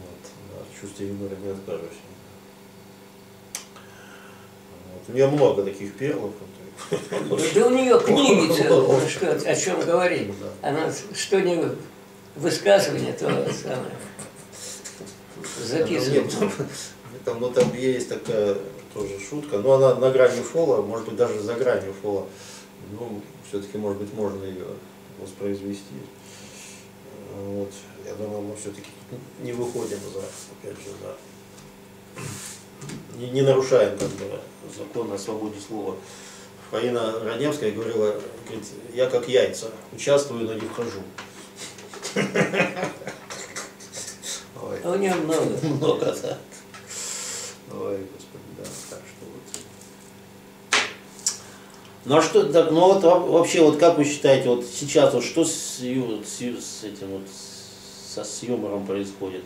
Вот, да, чувство юмора не откажусь. Вот. У нее много таких перлов. Да у нее книги, о чем говорить. Она что-нибудь высказывание, то самое записывает. Там есть такая тоже шутка, но она на грани фола, может быть даже за гранью фола. Ну, все-таки, может быть, можно ее воспроизвести. Вот. Я думаю, мы все-таки не выходим за, опять же, не нарушаем как бы, закон о свободе слова. Фаина Раневская говорила, говорит, я как яйца, участвую, но не вхожу. У нее много. Много, да. Ой, господи, да, так что вот. Ну а что, так, ну вот вообще, вот как вы считаете, вот сейчас вот что с этим вот, с юмором происходит?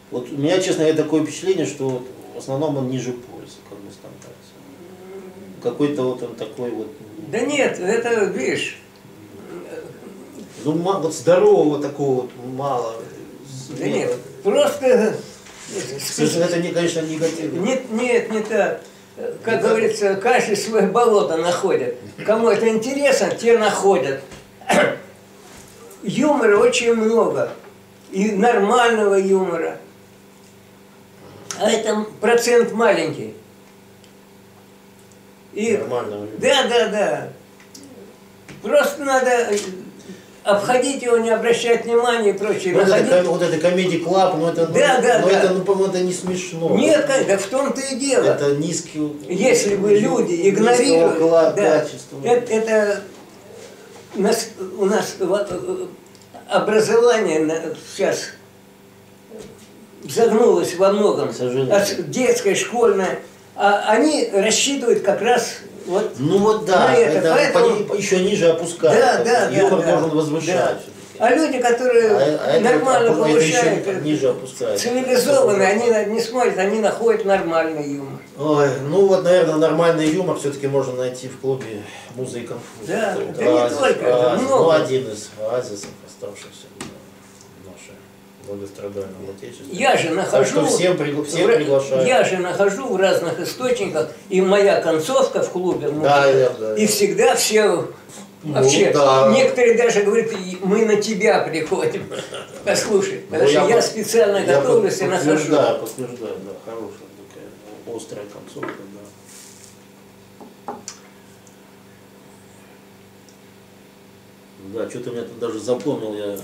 Вот у меня, честно говоря, такое впечатление, что вот, в основном он ниже пояса, как бы становится. Какой-то вот он такой вот. Да нет, это, видишь. Ну, вот здорового такого вот мало. Да нет, просто. Это, не, конечно, негативно. Нет, не так. Как говорится, каждый свое болото находит. Кому это интересно, те находят. Юмора очень много. И нормального юмора. А это процент маленький. И, нормального юмора. Да. Просто надо обходить его, не обращать внимания и прочее. Вот это Comedy Club, но это, по-моему, это не смешно. Нет, да в том-то и дело. Это низкий. Если бы люди игнорируют, это у нас образование сейчас загнулось во многом. Детское, школьное. они рассчитывают как раз вот Ну вот да, на это. Поэтому... еще ниже опускают. Да, юмор да, должен возвышать. да. А люди, которые нормально повышают, это ниже опускают. цивилизованные, они не смотрят, они находят нормальный юмор. Ой, ну вот, наверное, нормальный юмор все-таки можно найти в клубе «Муза и конфуз». Да, Вот да не только, это много. Ну, один из оазисов, оставшихся в нашей благострадальном отечестве. Я же нахожу, так что всем приглашаю. Я же нахожу в разных источниках, и моя концовка в клубе, да, и всегда все... Вообще, некоторые даже говорят, мы на тебя приходим. Послушай, потому что я специально готовлюсь и нахожу. Да, подтверждаю, да, хорошая такая острая концовка, да. Да, что-то меня тут даже запомнил я.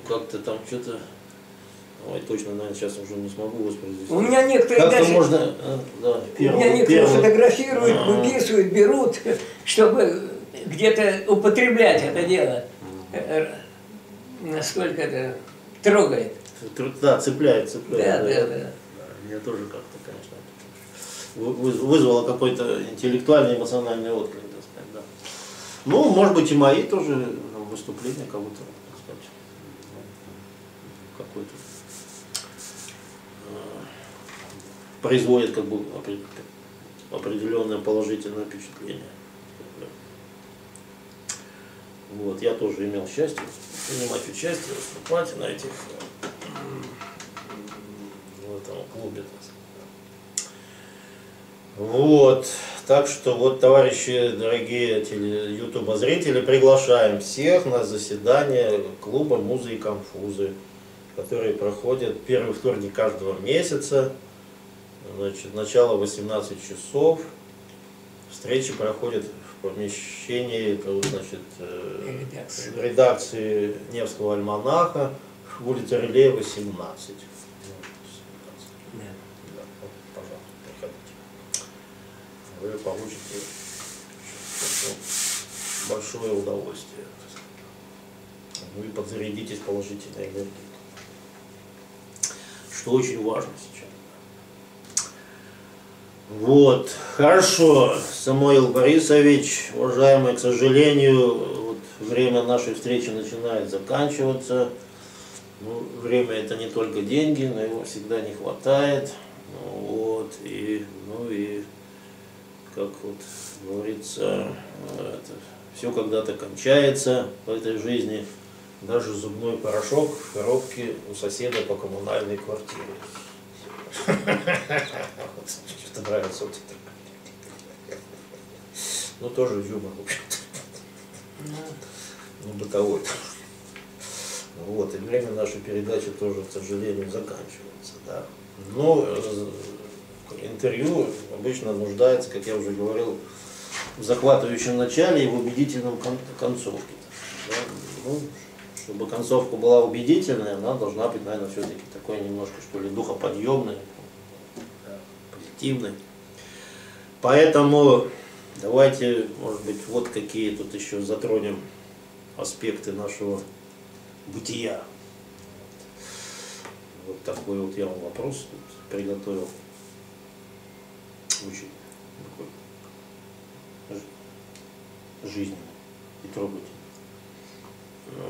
Как-то там что-то... Ой, точно, наверное, сейчас уже не смогу воспроизвести. У меня некоторые как-то даже... можно, да, у меня некоторые фотографируют, выписывают, берут, чтобы где-то употреблять это дело. Настолько это трогает. Да, цепляет. Да. Меня тоже как-то, конечно, вызвало какой-то интеллектуальный, эмоциональный отклик, так сказать, да. Ну, может быть, и мои тоже выступления кого-то, так сказать, какой-то производит как бы определенное положительное впечатление. Вот, я тоже имел счастье принимать участие, выступать на этих в этом клубе. Вот, так что вот, товарищи, дорогие ютуб-зрители, приглашаем всех на заседание клуба «Музы и конфузы», которые проходят первый вторник каждого месяца. Значит, начало 18 часов. Встречи проходят в помещении, значит, редакции Невского альманаха, улица Рылея, 18. Да, вот, пожалуйста, приходите. Вы получите большое удовольствие. Вы подзарядитесь положительной энергией. Что очень важно сейчас. Вот, хорошо, Самуил Борисович, уважаемый, к сожалению, вот время нашей встречи начинает заканчиваться. Ну, время это не только деньги, но его всегда не хватает. Вот, и как вот говорится, все когда-то кончается в этой жизни. Даже зубной порошок в коробке у соседа по коммунальной квартире. Что-то нравится вот это. Ну, тоже юмор, в общем-то. Ну, бытовой. Вот, и время нашей передачи тоже, к сожалению, заканчивается, да. Но интервью обычно нуждается, как я уже говорил, в захватывающем начале и в убедительном концовке. Да? Ну, чтобы концовка была убедительной, она должна быть, наверное, все-таки такой немножко, что ли, духоподъемной, позитивной. Поэтому давайте, может быть, вот какие тут еще затронем аспекты нашего бытия. Вот такой вот я вам вопрос тут приготовил. Очень такой жизненный и трогательный.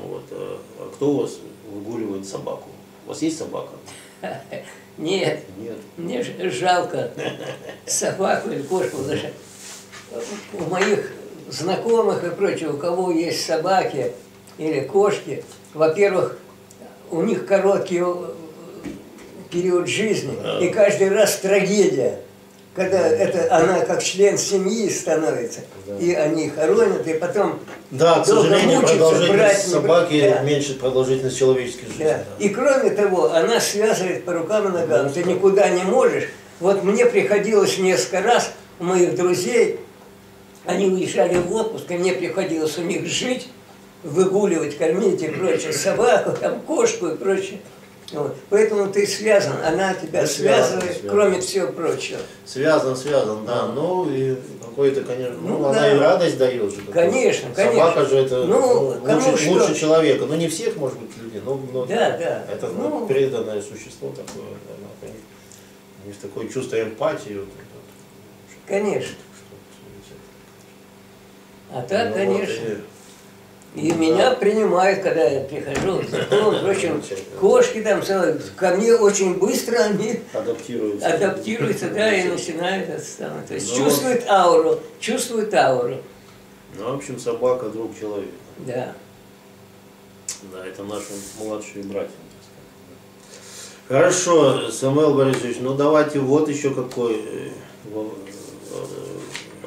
Вот. А кто у вас выгуливает собаку? У вас есть собака? Нет. Мне жалко собаку или кошку. Даже у моих знакомых и прочего, у кого есть собаки или кошки, во-первых, у них короткий период жизни, и каждый раз трагедия. Когда она как член семьи становится, и они хоронят, и потом да, к сожалению, продолжительность собаки да. меньше продолжительность человеческой жизни. Да. И кроме того, она связывает по рукам и ногам. Ты никуда не можешь. Вот мне приходилось несколько раз у моих друзей, они уезжали в отпуск, и мне приходилось у них жить, выгуливать, кормить и прочее, собаку, там, кошку и прочее. Вот. Поэтому ты связан, она тебя связывает, кроме всего прочего. Связан, да. Ну и какой-то, конечно, она и радость дает же. Конечно, Собака же это лучше человека. Ну не всех, может быть, людей, но да. это преданное существо такое. у них такое чувство эмпатии. Вот, Конечно. А так, ну, конечно. Вот, И меня принимают, когда я прихожу. Впрочем, кошки там ко мне очень быстро они адаптируются, да, и начинают это самое. То есть чувствуют ауру. Ну, в общем, собака друг человека. Да. Да, это наши младшие братья. Хорошо, Самуил Борисович, ну давайте вот еще какой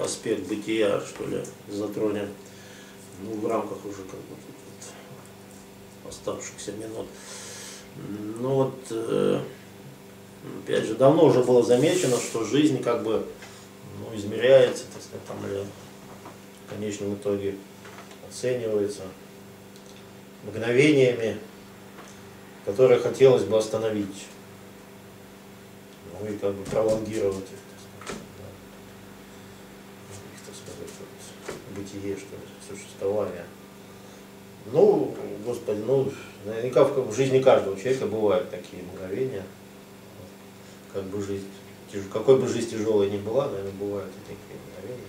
аспект бытия, что ли, затронем. Ну, в рамках уже как бы оставшихся минут. Ну вот, опять же, давно уже было замечено, что жизнь как бы измеряется, так сказать, там, или в конечном итоге оценивается мгновениями, которые хотелось бы остановить, ну и как бы пролонгировать их, так сказать, вот, бытие, что ли, существование. Ну, Господи, ну, наверняка в жизни каждого человека бывают такие мгновения, как бы жизнь, какой бы жизнь тяжелой ни была, наверное, бывают и такие мгновения.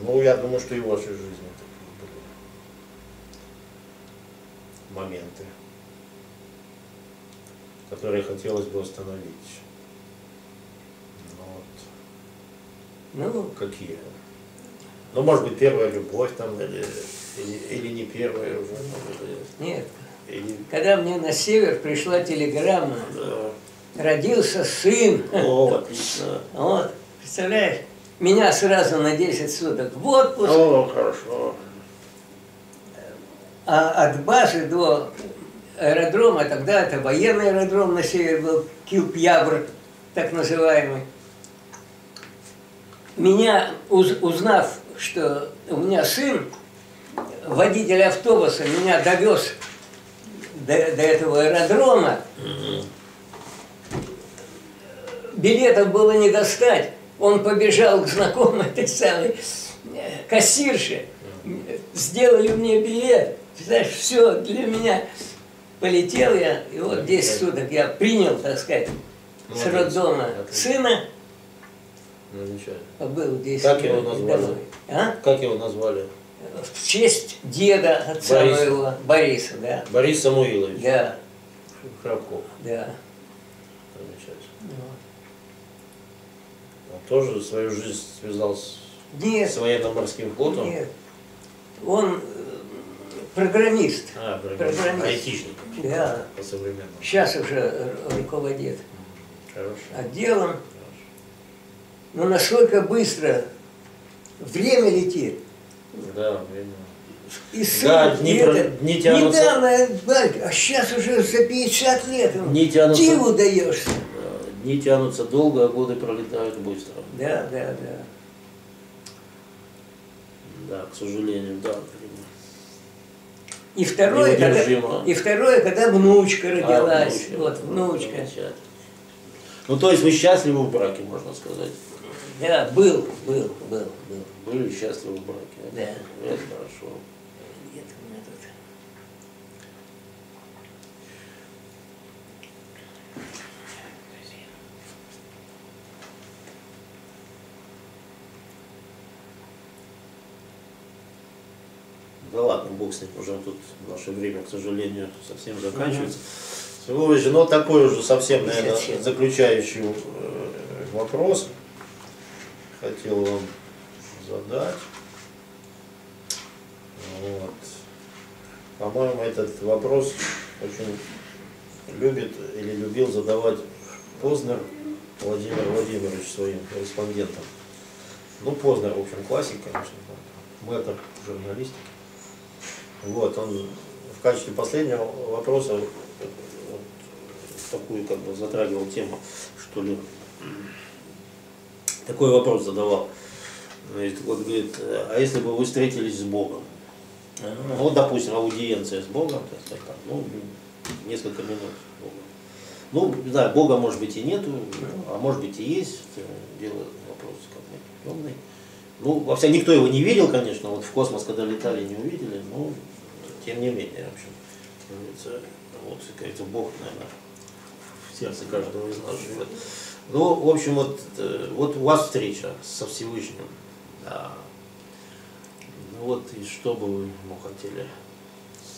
Ну, я думаю, что и в вашей жизни такие были моменты, которые хотелось бы остановить. Ну, вот. Какие? Ну, может быть, первая любовь там, или не первая уже. Нет. Когда мне на север пришла телеграмма, родился сын. О, отлично. Вот, представляешь? Меня сразу на 10 суток в отпуск. О, хорошо. А от базы до аэродрома, тогда это военный аэродром на севере был, Килпьявр, так называемый. Меня, узнав, что у меня сын, водитель автобуса меня довез до этого аэродрома, билетов было не достать. Он побежал к знакомой этой самой кассирше, сделали мне билет. Знаешь, все для меня. Полетел я, и вот 10 суток я принял, так сказать, с роддома сына. Побыл 10 как его назвали? А? Как его назвали? В честь деда отца моего, Бориса, да. Борис Самуилович. Да. Храбков. Да. Замечательно. Он тоже свою жизнь связал с военно-морским флотом? Нет. Он программист. Программист. Айтишник. Да. По-современному. Сейчас уже руководит отделом. Но насколько быстро время летит. Да, время. И сын, дни тянутся. Недавно, а сейчас уже за 50 лет. Дни тянутся. Диву даешься. Дни тянутся долго, а годы пролетают быстро. Да. Да, к сожалению, да. И второе, когда внучка родилась. Внучка. Ну, то есть вы счастливы в браке, можно сказать. Да, был. Были счастливы в браке. Да. Это хорошо. Нет, у меня тут. Да ладно, бог с ним, уже тут наше время, к сожалению, совсем заканчивается. Всеволодович, ну такой уже совсем, наверное, заключающий вопрос хотел вам задать. Вот. По-моему, этот вопрос очень любит или любил задавать Познер Владимир Владимирович своим корреспондентам. Ну, Познер, в общем, классик, конечно, мэтр журналистики. Вот, он в качестве последнего вопроса такую как бы затрагивал тему, что ли, такой вопрос задавал. Вот говорит, а если бы вы встретились с Богом? Вот, допустим, аудиенция с Богом, так сказать, там, ну, несколько минут с Богом. Ну, да, Бога может быть и нету, а может быть и есть, это дело вопрос как бы темный. Ну, во всяком никто его не видел, конечно, вот в космос, когда летали, не увидели, но тем не менее, в общем, вот, кажется, Бог, наверное, в сердце каждого из нас живет. Ну, в общем, вот у вас встреча со Всевышним. Да. Ну вот, и что бы вы хотели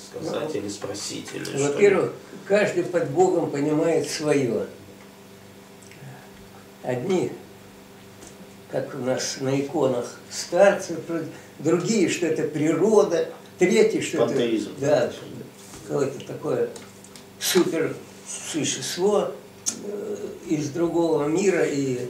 сказать или спросить? Во-первых, каждый под Богом понимает свое. Одни, как у нас на иконах, старцы, другие, что это природа, третьи, что пантеизм. Это какое-то такое супер существо из другого мира. И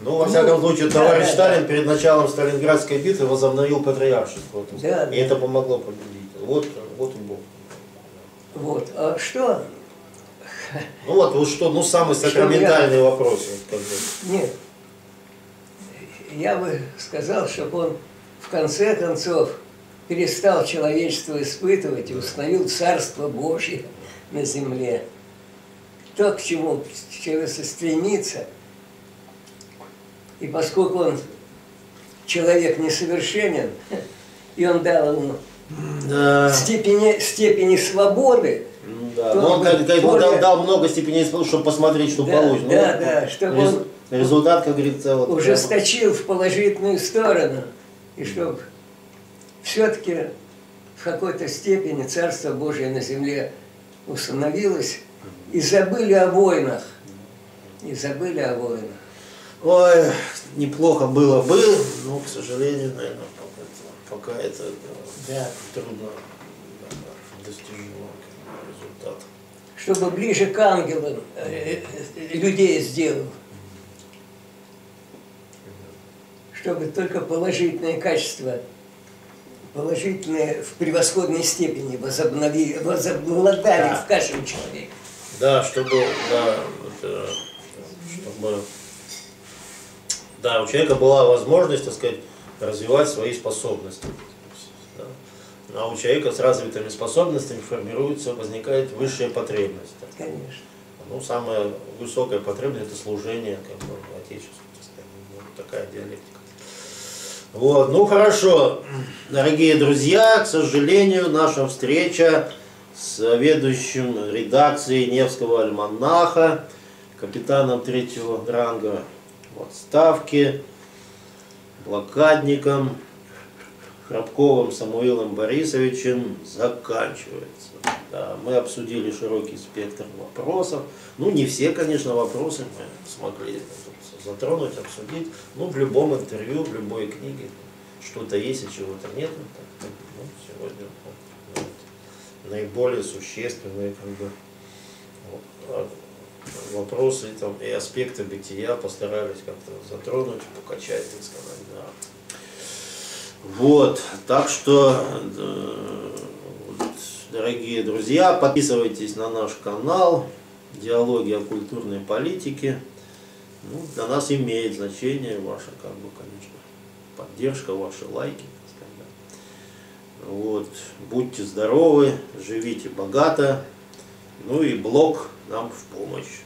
ну, во всяком случае, товарищ Сталин перед началом Сталинградской битвы возобновил патриаршество. И это помогло победить. Вот и Бог. Вот. А что? Ну вот что, ну самый сакраментальный вопрос. Нет. Я бы сказал, чтобы он в конце концов перестал человечество испытывать и установил Царство Божье на земле. То, к чему человек стремится. И поскольку он человек несовершенен, и он дал ему степени свободы, да. Но он дал много степеней свободы, чтобы посмотреть, что получится. Да, чтобы он результат, как говорится, ужесточил в положительную сторону, и чтобы все-таки в какой-то степени Царство Божие на земле установилось, и забыли о войнах. Ой, неплохо было бы, но, к сожалению, наверное, пока это трудно достижимо результат. Чтобы ближе к ангелам людей сделал. Чтобы только положительные качества, положительные в превосходной степени возобладали в каждом человеке. Да, чтобы у человека была возможность, так сказать, развивать свои способности. Да. А у человека с развитыми способностями возникает высшая потребность. Конечно. Ну, самая высокая потребность – это служение Отечеству. Вот такая диалектика. Вот, ну хорошо, дорогие друзья, к сожалению, наша встреча с ведущим редакцией Невского альманаха, капитаном 3-го ранга в отставке, блокадником Храбковым Самуилом Борисовичем заканчивается. Да, мы обсудили широкий спектр вопросов. Ну, не все, конечно, вопросы мы смогли затронуть, обсудить. Ну, в любом интервью, в любой книге что-то есть, а чего-то нет. Ну, сегодня наиболее существенные вопросы и аспекты бытия постарались как-то затронуть, покачать, так сказать. Да. Вот, так что, дорогие друзья, подписывайтесь на наш канал «Диалоги о культурной политике». Ну, для нас имеет значение ваша, конечно, поддержка, ваши лайки. Вот. Будьте здоровы, живите богато, ну и блог нам в помощь.